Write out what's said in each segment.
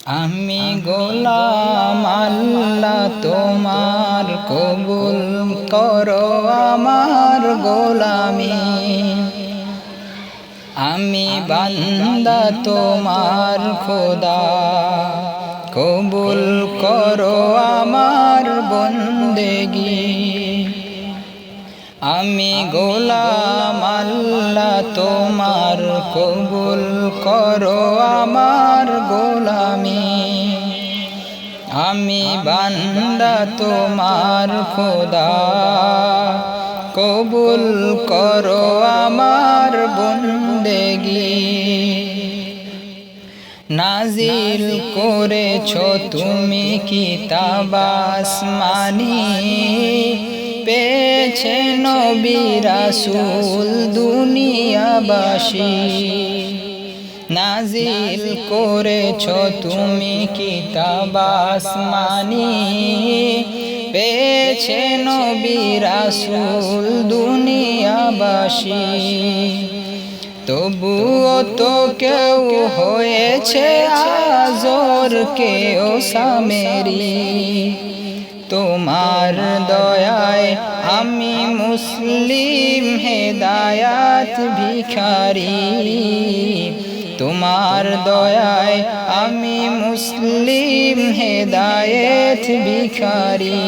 আমি গোলাম আল্লাহ তোমার, কবুল করো আমার গোলামি। আমি বান্দা তোমার খোদা, কবুল করো আমার বন্দেগি। আমি গোলাম আল্লাহ তোমার, কবুল করো আমার গোলামি। আমি বান্দা তোমার খোদা, কবুল করো আমার বন্দেগি। নাজিল করেছো তুমি কিতাব আসমানী, পেয়েছে নবী রাসূল দুনিয়াবাসী। নাজিল করেছো তুমি কিতাব আসমানী, পেয়েছে নবী রাসূল দুনিয়াবাসী। তবুও তো কেউ হয়েছে আজর, কেউ সামেরি। তোমার দয়ায় আমি মুসলিম, হেদায়াত ভিখারি। তোমার দয়ায় আমি মুসলিম, হেদায়েত ভিখারি।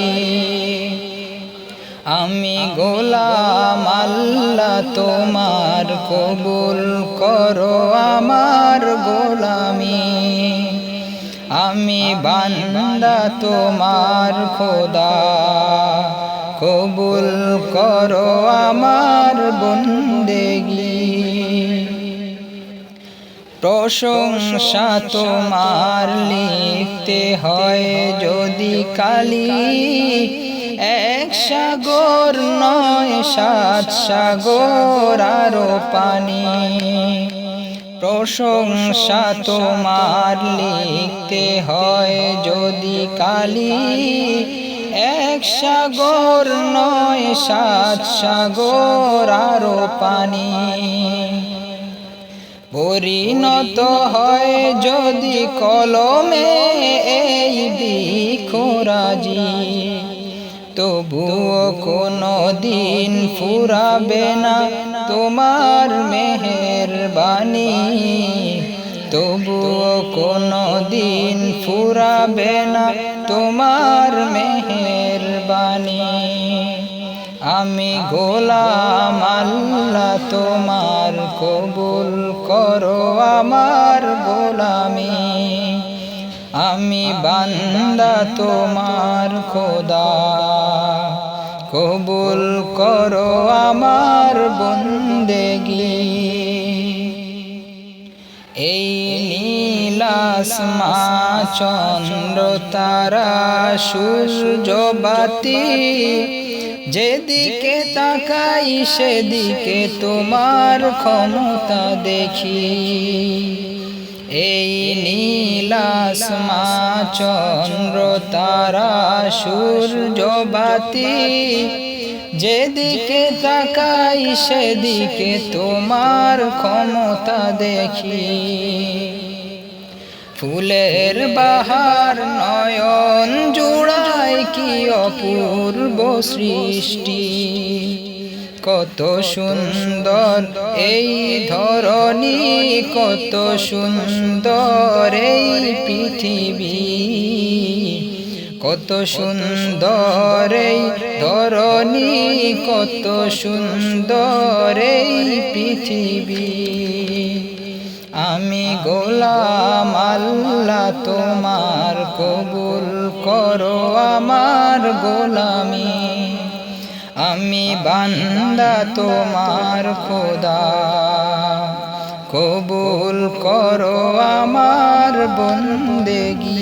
আমি গোলাম আল্লাহ তোমার, কবুল করো আমার গোলামি। আমি বান্দা তোমার খোদা, কবুল করো আমার বন্দেগি। প্রশংসা তোমার লিখতে হয় যদি কালি, এক সাগর নয় সাত সাগর আরো পানি। প্রশংসা তোমার লিখতে হয় যদি কালি, এক সাগর নয় সাত সাগর আরো পানি। পরিণত হয় যদি কলমে এই বৃক্ষরাজি, তবুও কোনো দিন ফুরাবে না তোমার মেহেরবানি। তবুও কোনো দিন ফুরাবে না তোমার মেহেরবানি। আমি গোলাম আল্লাহ তোমার, কবুল করো আমার গোলামি। আমি বান্দা তোমার খোদা, কবুল করো আমার বন্দেগি। এই নীল আসমান চন্দ্র তারা সূর্য বাতি, যেদিকে তাকাই সেদিকে তোমার ক্ষমতা দেখি। এই নীল আসমান চন্দ্র তারা সূর্য বাতি, যেদিকে তাকাই সেদিকে তোমার ক্ষমতা দেখি। ফুলের বাহার নয়ন জুড়ায় কি অপূর্ব সৃষ্টি। কত সুন্দর এই ধরণী, কত সুন্দর এই পৃথিবী। কত সুন্দর এই ধরণী, কত সুন্দর এই পৃথিবী। আমি গোলাম আল্লাহ তোমার, কবুল করো আমার গোলামি। আমি বান্দা তোমার খোদা, কবুল করো আমার বন্দেগি।